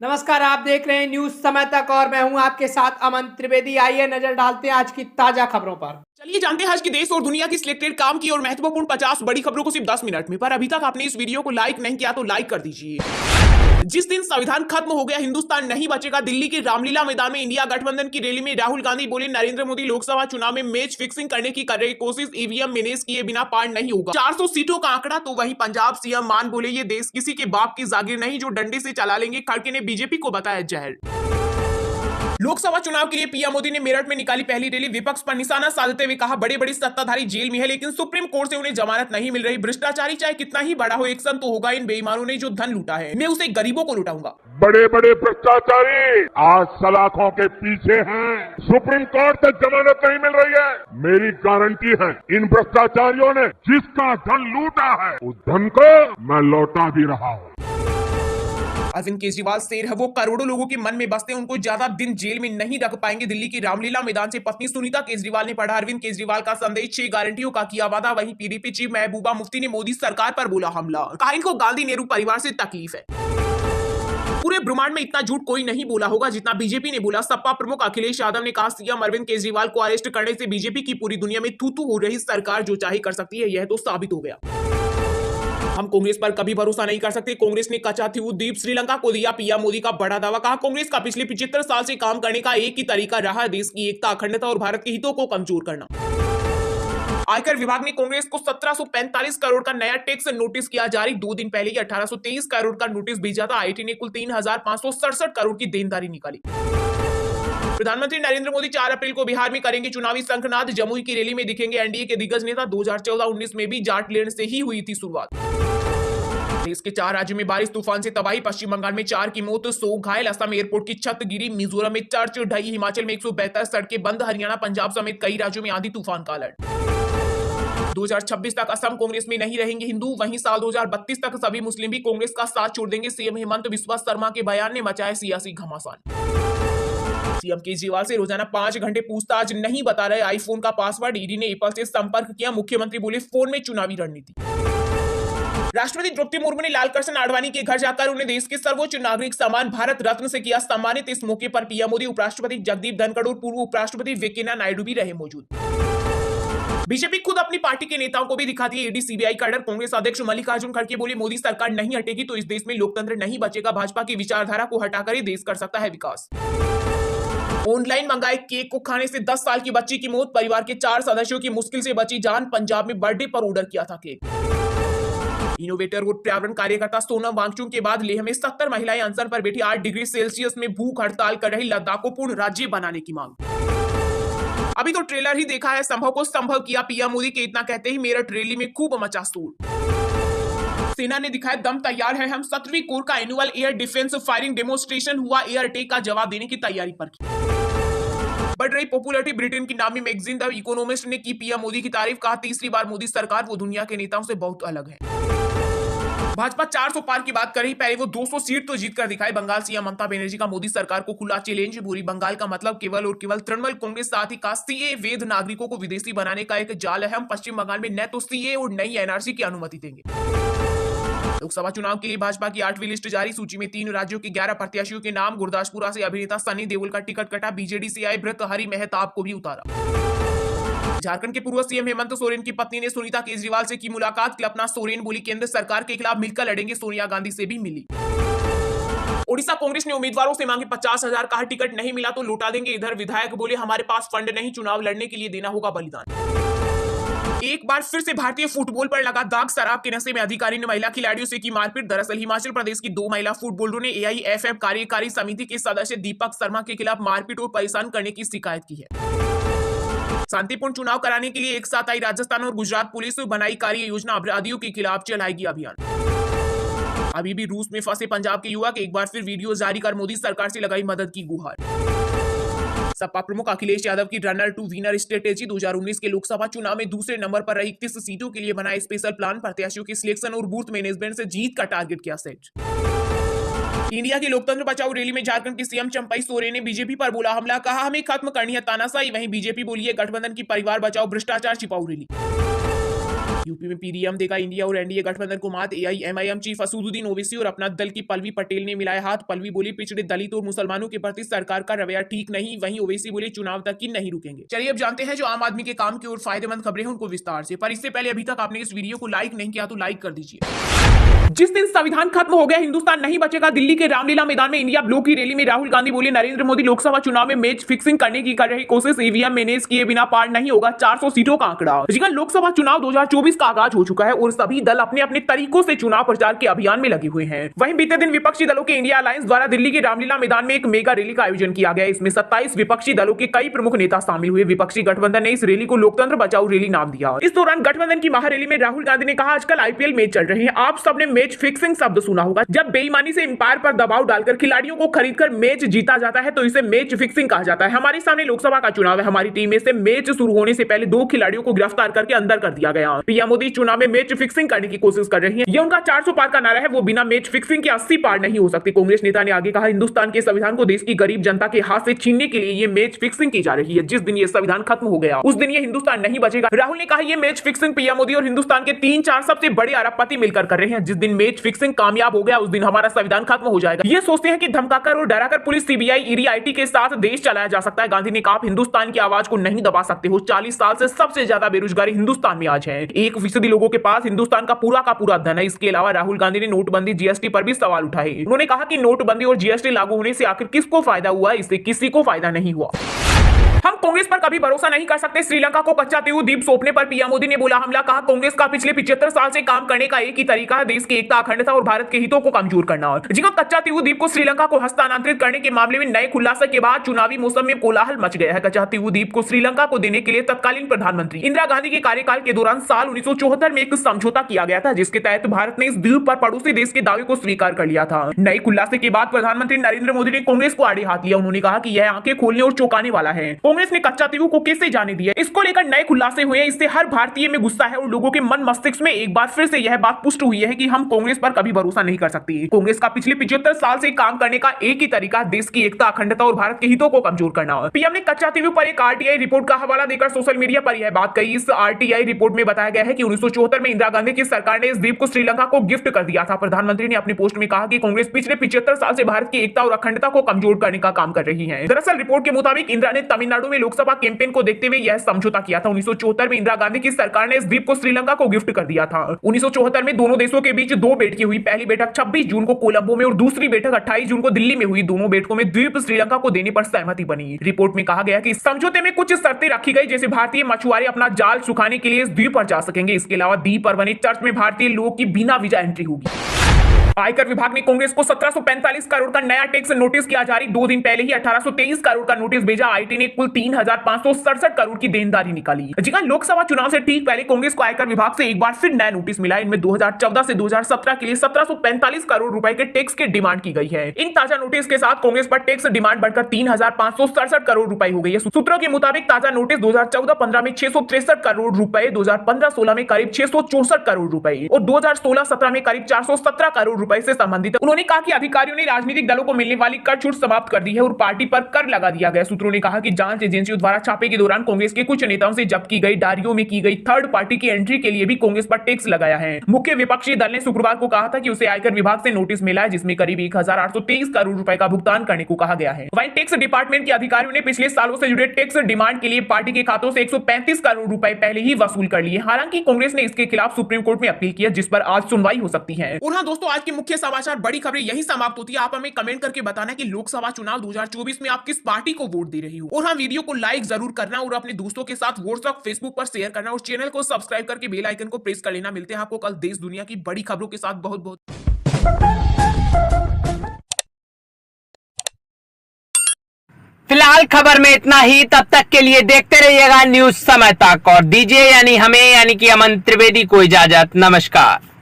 नमस्कार, आप देख रहे हैं न्यूज समय तक और मैं हूं आपके साथ अमन त्रिवेदी। आइए नजर डालते हैं आज की ताजा खबरों पर। चलिए जानते हैं आज की देश और दुनिया की सिलेक्टेड काम की और महत्वपूर्ण 50 बड़ी खबरों को सिर्फ 10 मिनट में। पर अभी तक आपने इस वीडियो को लाइक नहीं किया तो लाइक कर दीजिए। जिस दिन संविधान खत्म हो गया हिंदुस्तान नहीं बचेगा। दिल्ली के रामलीला मैदान में इंडिया गठबंधन की रैली में राहुल गांधी बोले, नरेंद्र मोदी लोकसभा चुनाव में मैच फिक्सिंग करने की कर रही कोशिश ईवीएम मैनेज किए बिना पार नहीं होगा। 400 सीटों का आंकड़ा। तो वहीं पंजाब सीएम मान बोले, ये देश किसी के बाप की जागीर नहीं जो डंडे से चला लेंगे। खड़गे ने बीजेपी को बताया जहर। लोकसभा चुनाव के लिए पीएम मोदी ने मेरठ में निकाली पहली रैली। विपक्ष पर निशाना साधते हुए कहा, बड़े बड़े सत्ताधारी जेल में है लेकिन सुप्रीम कोर्ट से उन्हें जमानत नहीं मिल रही। भ्रष्टाचारी चाहे कितना ही बड़ा हो, एक्शन तो होगा। इन बेईमानों ने जो धन लूटा है मैं उसे गरीबों को लुटाऊंगा। बड़े बड़े भ्रष्टाचारी आज सलाखों के पीछे हैं। सुप्रीम कोर्ट से जमानत नहीं मिल रही है। मेरी गारंटी है इन भ्रष्टाचारियों ने जिसका धन लूटा है उस धन को मैं लौटा भी रहा हूँ। अरविंद केजरीवाल शेर है, वो करोड़ों लोगों के मन में बसते हैं, उनको ज्यादा दिन जेल में नहीं रख पाएंगे। दिल्ली की रामलीला मैदान से पत्नी सुनीता केजरीवाल ने पढ़ा अरविंद केजरीवाल का संदेश, 6 गारंटियों का किया वादा। वहीं पीडीपी चीफ महबूबा मुफ्ती ने मोदी सरकार पर बोला हमला। कहा इनको गांधी नेहरू परिवार से तकलीफ है। पूरे ब्रह्मांड में इतना झूठ कोई नहीं बोला होगा जितना बीजेपी ने बोला। सपा प्रमुख अखिलेश यादव ने कहा, सीएम अरविंद केजरीवाल को अरेस्ट करने से बीजेपी की पूरी दुनिया में थू थू हो रही। सरकार जो चाहे कर सकती है, यह तो साबित हो गया। हम कांग्रेस पर कभी भरोसा नहीं कर सकते। कांग्रेस ने कच्चा द्वीप श्रीलंका को दिया पीएम मोदी का बड़ा दावा। कहा कांग्रेस का पिछले 75 साल से काम करने का एक ही तरीका रहा, देश की एकता, अखंडता और भारत के हितों को कमजोर करना। आयकर विभाग ने कांग्रेस को 1745 करोड़ का नया टैक्स नोटिस किया जारी। 2 दिन पहले ही 1823 करोड़ का नोटिस भेजा था। आईटी ने कुल 3567 करोड़ की देनदारी निकाली। प्रधानमंत्री नरेंद्र मोदी 4 अप्रैल को बिहार में करेंगे चुनावी शंखनाद। जमुई की रैली में दिखेंगे एनडीए के दिग्गज नेता। 2014-19 में भी जाट लैंड से ही हुई थी शुरुआत। देश के 4 राज्यों में बारिश तूफान से तबाही। पश्चिम बंगाल में 4 की मौत, 100 घायल। असम एयरपोर्ट की छत गिरी। मिजोरम में चर्च ढही। हिमाचल में 172 सड़कें बंद। हरियाणा, पंजाब समेत कई राज्यों में आंधी तूफान का अलर्ट। 2026 तक असम कांग्रेस में नहीं रहेंगे हिंदू। वहीं साल 2032 तक सभी मुस्लिम भी कांग्रेस का साथ छोड़ देंगे। सीएम हेमंत बिस्वा शर्मा के बयान ने मचाया सियासी घमासान। सीएम केजरीवाल से रोजाना 5 घंटे पूछताछ, नहीं बता रहे आईफोन का पासवर्ड। ईडी ने एप्पल से संपर्क किया। मुख्यमंत्री बोले, फोन में चुनावी रणनीति। राष्ट्रपति द्रौपदी मुर्मू ने लालकृष्ण आडवाणी के घर जाकर उन्हें देश के सर्वोच्च नागरिक सम्मान भारत रत्न से किया सम्मानित। इस मौके पर पीएम मोदी, उपराष्ट्रपति जगदीप धनखड़ और पूर्व उपराष्ट्रपति वेंकैया नायडू भी रहे मौजूद। बीजेपी खुद अपनी पार्टी के नेताओं को भी दिखाती है ईडी सीबीआई का डर। कांग्रेस अध्यक्ष मल्लिकार्जुन खड़गे बोले, मोदी सरकार नहीं हटेगी तो इस देश में लोकतंत्र नहीं बचेगा। भाजपा की विचारधारा को हटाकर ही देश कर सकता है विकास। ऑनलाइन मंगाए केक को खाने से 10 साल की बच्ची की मौत। परिवार के 4 सदस्यों की मुश्किल से बची जान। पंजाब में बर्थडे पर ऑर्डर किया था केक। इनोवेटर और पर्यावरण कार्यकर्ता सोनम वांगचुक के बाद लेह में 70 महिलाएं अनशन पर बैठी। 8 डिग्री सेल्सियस में भूख हड़ताल कर रही। लद्दाख को पूर्ण राज्य बनाने की मांग। अभी तो ट्रेलर ही देखा है, संभव को संभव किया पीएम मोदी के इतना कहते ही मेरठ रैली में खूब मचा शोर। सेना ने दिखाया दम, तैयार है हम। 17वीं कोर का annual air defence firing demonstration हुआ। एयर अटैक का जवाब देने की तैयारी पर की। बढ़ रही पॉपुलरिटी। ब्रिटेन की नामी मैगजीन द इकोनॉमिस्ट ने की पीएम मोदी की तारीफ। कहा तीसरी बार मोदी सरकार, वो दुनिया के नेताओं से बहुत अलग है। भाजपा 400 पार की बात कर रही, पहले वो 200 सीट तो जीत कर दिखाए। बंगाल सीएम ममता बनर्जी का मोदी सरकार को खुला चैलेंज। पूरी बंगाल का मतलब केवल और केवल तृणमूल कांग्रेस, साथ ही का सीए वैध नागरिकों को विदेशी बनाने का एक जाल है। हम पश्चिम बंगाल में न तो सीए और नई एनआरसी की अनुमति देंगे। लोकसभा चुनाव के लिए भाजपा की 8वीं लिस्ट जारी। सूची में 3 राज्यों के 11 प्रत्याशियों के नाम। गुरदासपुरा से अभिनेता सनी देओल का टिकट कटा। बीजेडी से आए भर्तृहरि मेहताब को भी उतारा। झारखंड के पूर्व सीएम हेमंत सोरेन की पत्नी ने सुनीता केजरीवाल से की मुलाकात। कल्पना सोरेन बोली, केंद्र सरकार के खिलाफ मिलकर लड़ेंगे। सोनिया गांधी से भी मिली। ओडिशा कांग्रेस ने उम्मीदवारों से मांगे 50,000। कहा टिकट नहीं मिला तो लौटा देंगे। इधर विधायक बोले, हमारे पास फंड नहीं, चुनाव लड़ने के लिए देना होगा बलिदान। एक बार फिर से भारतीय फुटबॉल पर लगा दाग। शराब के नशे में अधिकारी ने महिला खिलाड़ियों से की मारपीट। दरअसल हिमाचल प्रदेश की 2 महिला फुटबॉलरों ने एआईएफएफ कार्यकारी समिति के सदस्य दीपक शर्मा के खिलाफ मारपीट और परेशान करने की शिकायत की है। शांतिपूर्ण चुनाव कराने के लिए एक साथ आई राजस्थान और गुजरात पुलिस। बनाई कार्य योजना, अपराधियों के खिलाफ चलाएगी अभियान। अभी भी रूस में फंसे पंजाब के युवक एक बार फिर वीडियो जारी कर मोदी सरकार से लगाई मदद की गुहार। सपा प्रमुख अखिलेश यादव की रनर टू विनर स्ट्रेटेजी। 2019 के लोकसभा चुनाव में दूसरे नंबर पर रही 31 सीटों के लिए बनाए स्पेशल प्लान। प्रत्याशियों की सिलेक्शन और बूथ मैनेजमेंट से जीत का टारगेट किया सेट। इंडिया की लोकतंत्र बचाओ रैली में झारखंड की सीएम चंपई सोरेन ने बीजेपी पर बोला हमला। कहा हमें खत्म करनी है तानाशाही। वहीं बीजेपी बोली है गठबंधन की परिवार बचाओ भ्रष्टाचार छिपाओ रैली। यूपी में पीडीएम देगा इंडिया और एनडीए गठबंधन को मात। एआईएमआईएम चीफ असदुद्दीन ओवैसी और अपना दल की पल्लवी पटेल ने मिलाए हाथ। पल्लवी बोली पिछड़े दलित और मुसलमानों के प्रति सरकार का रवैया ठीक नहीं। वहीं ओवैसी बोले चुनाव तक की नहीं रुकेंगे। चलिए अब जानते हैं जो आम आदमी के काम की और फायदेमंद खबरें हैं उनको विस्तार से। पर इससे पहले अभी तक आपने इस वीडियो को लाइक नहीं किया तो लाइक कर दीजिए। जिस दिन संविधान खत्म हो गया हिंदुस्तान नहीं बचेगा। दिल्ली के रामलीला मैदान में इंडिया ब्लॉक की रैली में राहुल गांधी बोले नरेंद्र मोदी लोकसभा चुनाव में मैच फिक्सिंग करने की कर रही कोशिश ईवीएम मैनेज किए बिना पार नहीं होगा। 400 सीटों का आंकड़ा। जिसका लोकसभा चुनाव 2024 का आगाज हो चुका है और सभी दल अपने अपने तरीकों से चुनाव प्रचार के अभियान में लगे हुए हैं। वहीं बीते दिन विपक्षी दलों के इंडिया अलायंस द्वारा दिल्ली के रामलीला मैदान में एक मेगा रैली का आयोजन किया गया। इसमें 27 विपक्षी दलों के कई प्रमुख नेता शामिल हुए। विपक्षी गठबंधन ने इस रैली को लोकतंत्र बचाओ रैली नाम दिया। इस दौरान गठबंधन की महारैली में राहुल गांधी ने कहा आजकल आईपीएल मैच चल रहे हैं। आप सबने मैच फिक्सिंग शब्द सुना होगा। जब बेईमानी से एम्पायर पर दबाव डालकर खिलाड़ियों को खरीदकर मैच जीता जाता है तो इसे मैच फिक्सिंग कहा जाता है। हमारे सामने लोकसभा का चुनाव है। हमारी टीम में से मैच शुरू होने से पहले 2 खिलाड़ियों को गिरफ्तार करके अंदर कर दिया गया। पीएम मोदी चुनाव में मैच फिक्सिंग करने की कोशिश कर रही है। ये उनका 400 पार का नारा है। वो बिना मैच फिक्सिंग के 80 पार नहीं हो सकती। कांग्रेस नेता ने आगे कहा हिंदुस्तान के संविधान को देश की गरीब जनता के हाथ से छीनने के लिए ये मैच फिक्सिंग की जा रही है। जिस दिन ये संविधान खत्म हो गया उस दिन ये हिंदुस्तान नहीं बचेगा। राहुल ने कहा ये मैच फिक्सिंग पीएम मोदी और हिंदुस्तान के 3-4 सबसे बड़े अरबपति मिलकर कर रहे हैं। जिस दिन मैच फिक्सिंग कामयाब हो गया उस दिन हमारा संविधान खत्म हो जाएगा। ये सोचते हैं कि धमकाकर और डराकर पुलिस सीबीआई ईडी आईटी के साथ देश चलाया जा सकता है। गांधी ने कहा हिंदुस्तान की आवाज को नहीं दबा सकते हो। 40 साल से सबसे ज्यादा बेरोजगारी हिंदुस्तान में आज है। 1% लोगों के पास हिंदुस्तान का पूरा धन है। इसके अलावा राहुल गांधी ने नोटबंदी जीएसटी पर भी सवाल उठाए। उन्होंने कहा कि नोटबंदी और जीएसटी लागू होने से आखिर किसको फायदा हुआ? इससे किसी को फायदा नहीं हुआ। हम कांग्रेस पर कभी भरोसा नहीं कर सकते। श्रीलंका को कच्चा तेल द्वीप सौंपने पर पीएम मोदी ने बोला हमला। कहा कांग्रेस का पिछले 75 साल से काम करने का एक ही तरीका है देश की एकता अखंडता और भारत के हितों को कमजोर करना। जिसका कच्चा तेल द्वीप को श्रीलंका को हस्तांतरित करने के मामले में नए खुलासे के बाद चुनावी मौसम में कोलाहल मच गया है। कच्चा तेल द्वीप को श्रीलंका को देने के लिए तत्कालीन प्रधानमंत्री इंदिरा गांधी के कार्यकाल के दौरान साल 1974 में एक समझौता किया गया था जिसके तहत भारत ने इस द्वीप पर पड़ोसी देश के दावे को स्वीकार कर लिया था। नए खुलासे के बाद प्रधानमंत्री नरेंद्र मोदी ने कांग्रेस को आड़े हाथ लिया। उन्होंने कहा कि यह आंखें खोलने और चौंकाने वाला है। कांग्रेस ने कच्चा तेल को कैसे जाने दिया इसको लेकर नए खुलासे हुए। इससे हर भारतीय में गुस्सा है और लोगों के मन मस्तिष्क में एक बार फिर से यह बात पुष्ट हुई है कि हम कांग्रेस पर कभी भरोसा नहीं कर सकते। कांग्रेस का पिछले 75 साल से काम करने का एक ही तरीका देश की एकता अखंडता और भारत के हितों को कमजोर करना। पीएम ने कच्चा तेल पर एक आरटीआई रिपोर्ट का हवाला देकर सोशल मीडिया पर यह बात कही। इस आरटीआई रिपोर्ट में बताया गया है कि 1974 में इंदिरा गांधी की सरकार ने इस द्वीप को श्रीलंका को गिफ्ट कर दिया था। प्रधानमंत्री ने अपनी पोस्ट में कहा कि कांग्रेस पिछले 75 साल से भारत की एकता और अखंडता को कमजोर करने का काम कर रही है। दरअसल रिपोर्ट के मुताबिक इंदिरा ने तमिलनाडु में लोकसभा कैंपेन को देखते हुए यह समझौता किया था। 1974 में इंदिरा गांधी की सरकार ने इस द्वीप को श्रीलंका को गिफ्ट कर दिया था। 1974 में दोनों देशों के बीच 2 बैठकें हुई। पहली बैठक 26 जून को कोलंबो में और दूसरी बैठक 28 जून को दिल्ली में हुई। दोनों बैठकों में द्वीप श्रीलंका को देने पर सहमति बनी। रिपोर्ट में कहा गया कि समझौते में कुछ शर्तें रखी गई जैसे भारतीय मछुआरे अपना जाल सुखाने के लिए इस द्वीप पर जा सकेंगे। इसके अलावा द्वीप पर बने चर्च में भारतीय लोगों की बिना वीजा एंट्री होगी। आयकर विभाग ने कांग्रेस को 1745 करोड़ का नया टैक्स नोटिस किया जारी। 2 दिन पहले ही 1823 करोड़ का नोटिस भेजा। आईटी ने कुल 3567 करोड़ की देनदारी निकाली। जिसका लोकसभा चुनाव से ठीक पहले कांग्रेस को आयकर विभाग से एक बार फिर नया नोटिस मिला। इनमें 2014 से 2017 के लिए 1745 करोड़ रुपए के टैक्स की डिमांड की गई है। इन ताजा नोटिस के साथ कांग्रेस पर टैक्स डिमांड बढ़कर 3567 करोड़ रुपए हो गई है। सूत्रों के मुताबिक ताजा नोटिस 2014-15 में 663 करोड़ रुपए, 2015-16 में करीब 664 करोड़ रुपए और 2016-17 में करीब 417 करोड़ रुपए से संबंधित। उन्होंने कहा कि अधिकारियों ने राजनीतिक दलों को मिलने वाली कर छूट समाप्त कर दी है और पार्टी पर कर लगा दिया गया। सूत्रों ने कहा कि जांच एजेंसियों द्वारा छापे के दौरान कांग्रेस के कुछ नेताओं से जब्त की गई डायरियों में की गई थर्ड पार्टी की एंट्री के लिए भी कांग्रेस पर टैक्स लगाया है। मुख्य विपक्षी दल ने शुक्रवार को कहा था कि उसे आयकर विभाग से नोटिस मिला है जिसमें करीब 1823 करोड़ रुपए का भुगतान करने को कहा गया है। वहीं टैक्स डिपार्टमेंट के अधिकारियों ने पिछले सालों से जुड़े टैक्स डिमांड के लिए पार्टी के खातों से 135 करोड़ रुपए पहले ही वसूल कर लिए। हालांकि कांग्रेस ने इसके खिलाफ सुप्रीम कोर्ट में अपील की है जिस पर आज सुनवाई हो सकती है। और हाँ दोस्तों, आज की मुख्य समाचार बड़ी खबरें यही समाप्त होती है। आप हमें कमेंट करके बताना कि लोकसभा चुनाव 2024 में आप किस पार्टी को वोट दे रही हो। और हाँ, वीडियो को लाइक जरूर करना और अपने दोस्तों के साथ व्हाट्सएप फेसबुक पर शेयर करना और चैनल को सब्सक्राइब करके बेल आइकन को प्रेस कर लेना। मिलते हैं आपको कल देश दुनिया की बड़ी खबरों के साथ। बहुत बहुत फिलहाल खबर में इतना ही। तब तक के लिए देखते रहिएगा न्यूज समय तक और दीजिए यानी हमें यानी कि अमन त्रिवेदी को इजाजत। नमस्कार।